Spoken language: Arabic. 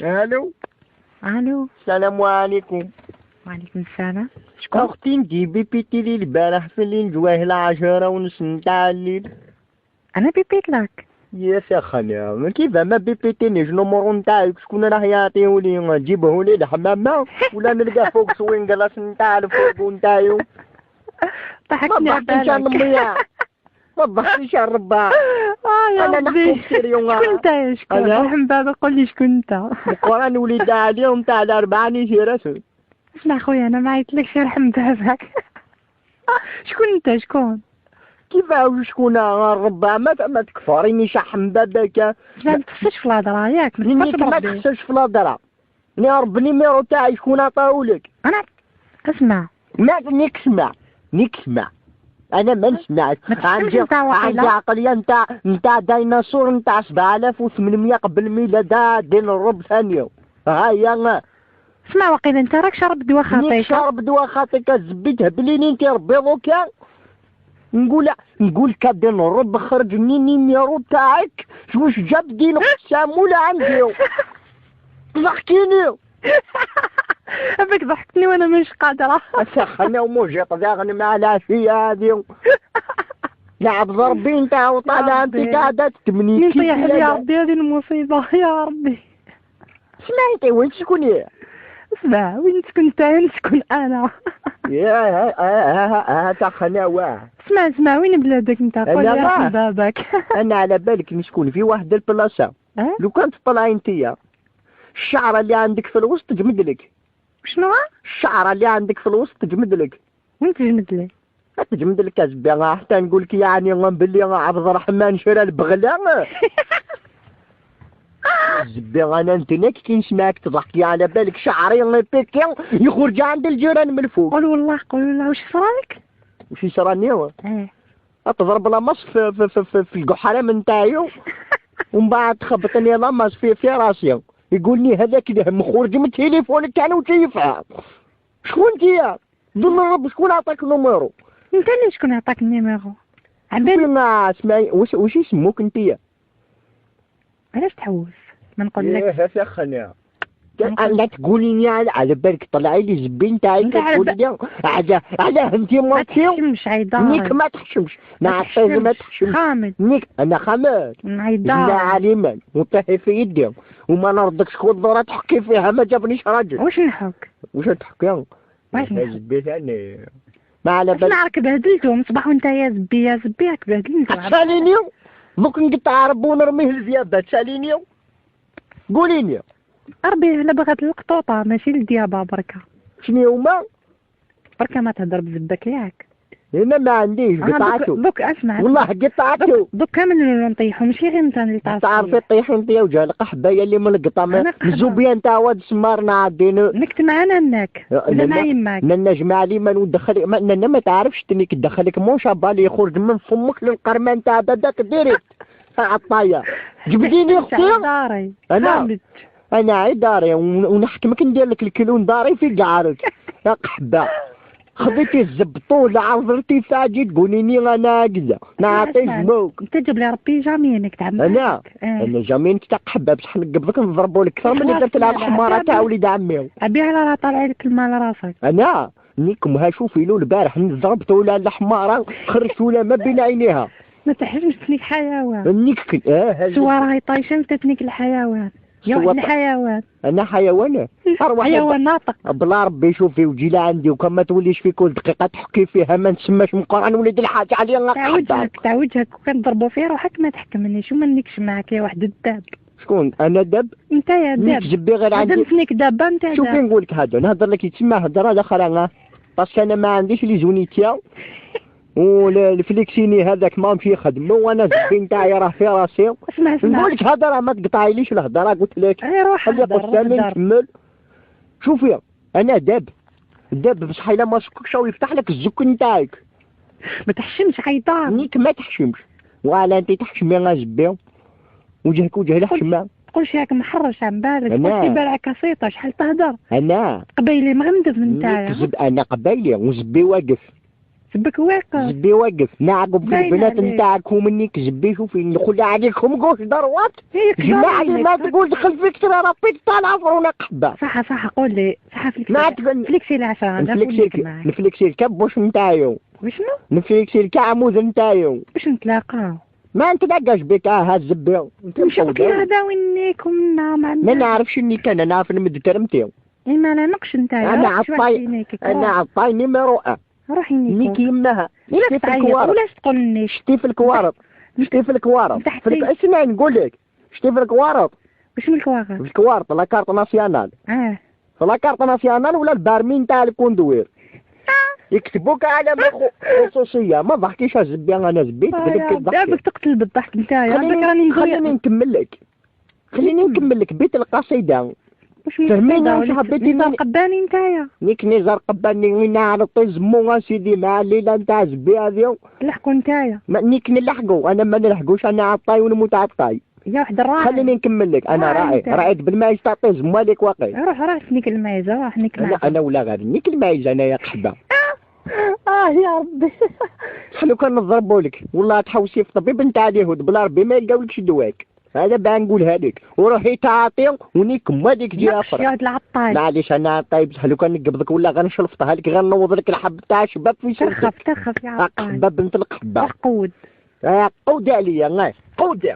الو. الو. السلام عليكم. وعليكم السلام. شكون؟ اختي انتي بيبيتي لي البارح في الليل جواه 10:30 نتاع الليل. انا بيبيت لك. يا سخنة كيف ما بيبيتينيش النمر نتاعك شكون راح يعطيهولي؟ نجيبهولي الحمامة ولا نلقاه فوق سوين جلاس نتاع الفوق نتاعو؟ ضحكني على بالك. ما ضحكتيش على الرباع. يا انا نحكي ربي. سيريو. شكون انت؟ شكون؟ رحم بابا قول لي شكون انت. القرآن وليد عليهم تاع الأربعة نيشيراسو. اسمع خويا انا ما عيطلكش يرحم باباك. شكون انت؟ شكون؟ كيفاه شكون الربع ما تكفريني شحم باباك. ما تخصش في الهضره ياك ما تخصش في الهضره. يا رب النيميرو تاعي شكون عطاهولك؟ انا اسمع. ما نسمع انا ما نسمعش. عندي عقليه نتاع ديناصور نتاع 7800 قبل الميلاد دين الرب ثانيه. هيا اسمع وقيلا انت راك شرب دوا خاطيك. شرب دوا خاطيك زبيتها بليني انت ربي دوكا. نقول كادين الرب خرج منين النيميرو تاعك واش جاب دين قسام ولا عندي؟ ضحكيني. ابيك ضحكتني وانا مش قادره. انا وموجي طاغني مع العافيه هذه. لعب ضربي انت وطالع انت قاعده تمني كيف يا ربي هذه المصيبه يا ربي. سمعتي وين تكوني؟ اسمع وين تكون انت وين تكون انا؟ يا تاخنا واه. اسمع وين بلادك انت؟ قول لي باباك. انا على بالك نسكن في واحد البلاصه. لو كنت طلعي انتيا الشعره اللي عندك في الوسط تجمد لك. شنو؟ الشعره اللي عندك في الوسط تجمد لك. وين تجمد لي؟ تجمد لك ازبي حتى نقول لك يعني باللي عبد الرحمن شرا البغله. زبي انا انت كي نسمعك تضحكي على بالك شعري بيكي يخرج عند الجيران من الفوق. قول والله واش صراك؟ وش يصراني هو؟ تضرب لمص في القحرام نتاعو ومن بعد تخبطني لمص في راسي يقول لي هذاك مخرج من التليفون كان وتيفها. شكون انت؟ دون الرب شكون عطاك النميرو؟ انت اللي شكون عطاك النيميرو؟ عبالي ما اسمعي واش يسموك انت؟ علاش تحوس؟ ما نقول لك. يا سخنة لا تقولي لي على بالك طلعي لي زبين تاعي تقولي لي علاه انت ما تحشمش عيدار. نيك ما تحشمش. ما تحشمش. خامد. نيك انا خامد. عيدار. لا عليما وطيحي في يدي وما نرضكش كل ضرة تحكي فيها ما جابنيش راجل. واش نحك؟ واش تحكي؟ واش زبيت انا ما على بالك. نعرك بهدلتو من صباح وانت يا زبي راك بهدلتو. ساليني دوك نقطع ربو ونرميه للذيابات. ساليني قوليني. ربي الا بغات القطوطه ماشي الديابه بركه. شنو هما؟ بركه ما تهضر بزبك ياك. انا ما عنديش قطعته. دوك اسمع والله قطعته. دوك كامل نطيحو ماشي غير انت اللي طاح. تعرفي طيحي انت يا وجه القحبايه اللي من القطا الزوبيان تاع واد سمارنا عادين. نكت معانا انك ولا مع يماك؟ نجمع لي ما ندخل ما تعرفش تنيك تدخلك موش بالي يخرج من فمك للقرمان تاع بدك ديريكت. عطايا جبديني اختي. داري انا عيداري ونحكمك ندير لك الكيلون داري في قعرك يا قحبه. خذيتي الزبطول عرضتي فاجي تقوليني انا كذا نعطيك موك. انت جاب لي ربي جامينك تاع انا جامينك تاع قحبه بصح نقبضك نضربوا لك اكثر من اللي درت لها الحماره تاع وليد عمي. ابي على راه طالع لك المال راسك. انا نيكم ها شوفي له البارح ضربت ولا الحماره خرجت ولا ما بين عينيها. ما تحرمش تنيك حيوان. نيك سوا راهي طايشه تتنيك الحيوان. يا الحيوان. انا حيوان. حيوان ناطق. بلا ربي شوفي وجي لعندي وكما توليش في كل دقيقه تحكي فيها ما نسماش من قران وليد الحاج عليا. تعوجهك وكنضربوا فيها روحك ما تحكمنيش وما نيكش معاك يا واحد الداب. شكون انا داب؟ انت يا داب. نيك جبي غير عندي. نفنيك دابا انت. شوفي نقول لك هذا نهضر لك يتسمى هضره اخرى باسكو انا ما عنديش لي زونيتيا والفليكسيني هذاك ما مشي يخدمه وانا زبين تاعي راه في راسي. اسمع نقول لك هضره ما تقطعيليش الهضره قلت لك. روح نكمل. شوفي انا داب بصح الا ما سككش ويفتح لك الزك نتاعك. ما تحشمش عيطان. نيك ما تحشمش ولا انت تحشمي غازبي وجهك وجه الحشمه. تقولش هاك محرش عن بالك. قلتي بالك كسيطه شحال تهدر. انا قبيلي مغمدف نتايا. انا قبيلي وزبي واقف. جبك واقف. جبي واقف نعقب في باين البنات عليك. نتاعك ومنك جبي شوفي ندخل عليكم قوش ضروات هيك جماعي ضروري. ما تقول دخل فيك ترى ربي طالع فرونا قحبة صح قول لي صح ما فليكسي تقول فليكسي العفا نفليكسي الكب واش نتايو وشنو نفليكسي الكعموز نتايو باش نتلاقاو ما نتلاقاش بك هاز زبي مش قلت لي هذا وينك ومنا ما نعرفش اني كان انا عارف نمد ترمتيو ما لا نقش نتايا انا عطاي نيميرو روحي نيكي يمها ولا تعيط ولا تقولني شتي في الكوارط شتي في الكوارط اسمعي نقول لك شتي في الكوارط واش من الكواغط في الكوارط لا كارت ناسيونال في لا كارت ناسيونال ولا البارمين تاع الكوندوير يكتبوك على خصوصية ما ضحكيش الزبي انا زبيت دابك تقتل بالضحك نتايا خليني نكمل لك بيت القصيدة فهميني واش حبيتي نزار قباني نتايا نيك نزار قباني نعرطي زمو سيدي مع الليلة نتاع زبي هذيو لحقو نتايا نيك نلحقو انا ما نلحقوش انا عطاي ونموت عطاي يا واحد الراعي خليني نكمل لك انا راعيت بالمايز تعطي زمو هذيك واقي روح فيك المايزة روح نيك انا ولا غير نيك المايز انا يا قحبة يا ربي حلو كان نضربوا لك والله تحوسي في طبيب نتاع اليهود بلا ربي ما يلقاولكش دواك هذا باه نقولها لك وروحي تعاطي ونيك ما ديك جي اخرى يا ولد العطاي معليش انا طيب حلو كان نقبضك ولا غنشلفطها لك غنوض لك الحب تاع شباب في سرتك تخف يا عطاي قحبه بنت القحبه قود قود عليا قود